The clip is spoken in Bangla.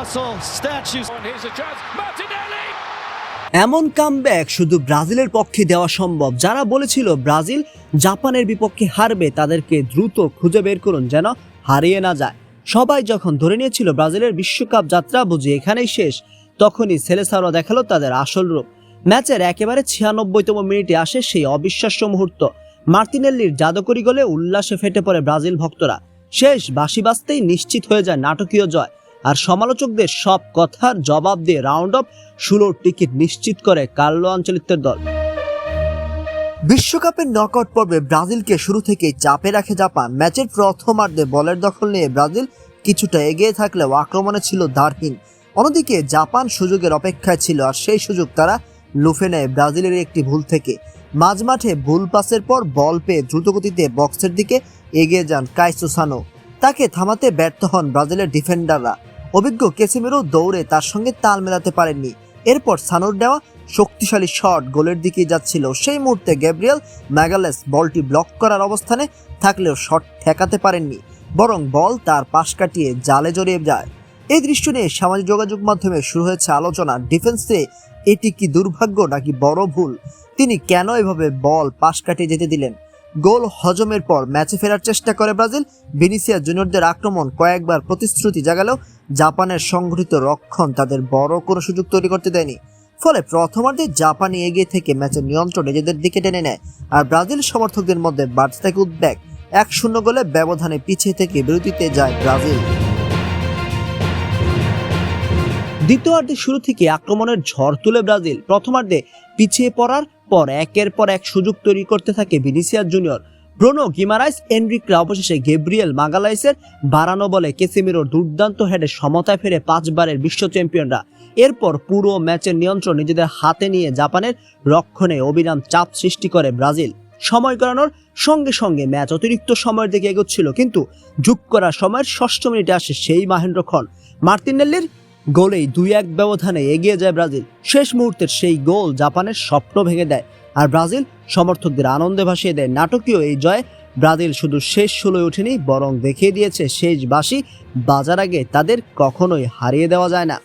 Castle statues. Here's a chance. Martinelli. এমন কামব্যাক শুধু ব্রাজিলের পক্ষে দেওয়া সম্ভব। যারা বলেছিল ব্রাজিল জাপানের বিপক্ষে হারবে তাদেরকে দ্রুত খুঁজে বের করুন যেন হারিয়ে না যায়। সবাই যখন ধরে নিয়েছিল ব্রাজিলের বিশ্বকাপ যাত্রা বুঝি এখানেই শেষ, তখনই সেলেসাওরা দেখালো তাদের আসল রূপ। ম্যাচের একেবারে 96তম মিনিটে আসে সেই অবিশ্বাস্য মুহূর্ত। মার্তিনেল্লির জাদুকরি গোলে উল্লাসে ফেটে পড়ে ব্রাজিল ভক্তরা। শেষ বাঁশি বাজতেই নিশ্চিত হয়ে যায় নাটকীয় জয়, আর সমালোচকদের সব কথার জবাব দিয়ে রাউন্ড অফ 16 টিকিট নিশ্চিত করে কার্লো আনচেলত্তির দল। বিশ্বকাপের নকআউট পর্বে ব্রাজিলকে শুরু থেকেই চাপে রাখে জাপান। ম্যাচের প্রথমার্ধে বলের দখল নিয়ে ব্রাজিল কিছুটা এগিয়ে থাকলেও আক্রমণে ছিল ধারহীন। অন্যদিকে জাপান সুযোগের অপেক্ষায় ছিল, আর সেই সুযোগ তারা লুফে নেয় ব্রাজিলের একটি ভুল থেকে। মাঝমাঠে ভুল পাসের পর বল পেয়ে দ্রুতগতিতে বক্সের দিকে এগিয়ে যান কাইসুসানো। তাকে থামাতে ব্যর্থ হন ব্রাজিলের ডিফেন্ডাররা। অভিজ্ঞ ক্যাসিমিরো দৌড়ে তার সঙ্গে তাল মেলাতে পারেননি। এরপর সানোর দেওয়া শক্তিশালী শট গোলের দিকে যাচ্ছিল, সেই মুহূর্তে গ্যাব্রিয়েল ম্যাগালেস বলটি ব্লক করার অবস্থানে থাকলেও শট ঠেকাতে পারেননি, বরং বল তার পাশ কাটিয়ে জালে জড়িয়ে যায়। এই দৃশ্য নিয়ে সামাজিক যোগাযোগ মাধ্যমে শুরু হয়েছে আলোচনা। ডিফেন্সে এটি কি দুর্ভাগ্য নাকি বড় ভুল? তিনি কেন এভাবে বল পাশ কাটিয়ে যেতে দিলেন? গোল হজমের পর ম্যাচে ফেরার চেষ্টা করে ব্রাজিল। ভিনিসিয়াস জুনিয়রদের আক্রমণ কয়েকবার প্রতিশ্রুতি জাগালেও জাপানের সংগঠিত রক্ষণ তাদের বড় কোনো সুযোগ তৈরি করতে দেয়নি। ফলে প্রথমার্ধে জাপানি এগিয়ে থেকে ম্যাচের নিয়ন্ত্রণ নিজেদের দিকে টেনে নেয়, আর ব্রাজিল সমর্থকদের মধ্যে বাড়তে থাকে উদ্বেগ। 1-0 গোলে ব্যবধানে পিছিয়ে থেকে বিরতিতে যায় ব্রাজিল। দ্বিতীয়ার্ধে শুরু থেকে আক্রমণের ঝড় তুলে ব্রাজিল। প্রথমার্ধে পিছিয়ে পড়ার পর একের পর এক সুযোগ তৈরি করতে থাকে ভিনিসিয়াস জুনিয়র, ব্রুনো গিমারাইস, এনরিকরা। অবশেষে গ্যাব্রিয়েল মাগালাইসের বাড়ানো বলে ক্যাসিমিরোর দুর্দান্ত হেডে সমতায় ফেরে 5 বারের বিশ্ব চ্যাম্পিয়নরা। এরপর পুরো ম্যাচের নিয়ন্ত্রণ নিজেদের হাতে নিয়ে জাপানের রক্ষণে অবিরাম চাপ সৃষ্টি করে ব্রাজিল। সময় গড়ানোর সঙ্গে সঙ্গে ম্যাচ অতিরিক্ত সময়ের দিকে এগোচ্ছিল, কিন্তু যোগ করার সময়ের 6ষ্ঠ মিনিটে আসে সেই মাহেন্দ্রক্ষণ। মার্তিনেল্লির গোলেই 2-1 ব্যবধানে এগিয়ে যায় ব্রাজিল। শেষ মুহূর্তের সেই গোল জাপানের স্বপ্ন ভেঙে দেয়, আর ব্রাজিল সমর্থকদের আনন্দে ভাসিয়ে দেয়। নাটকীয় এই জয় ব্রাজিল শুধু শেষ 16 ওঠেনি, বরং দেখিয়ে দিয়েছে শেষ বাঁশি বাজার আগে তাদের কখনোই হারিয়ে দেওয়া যায় না।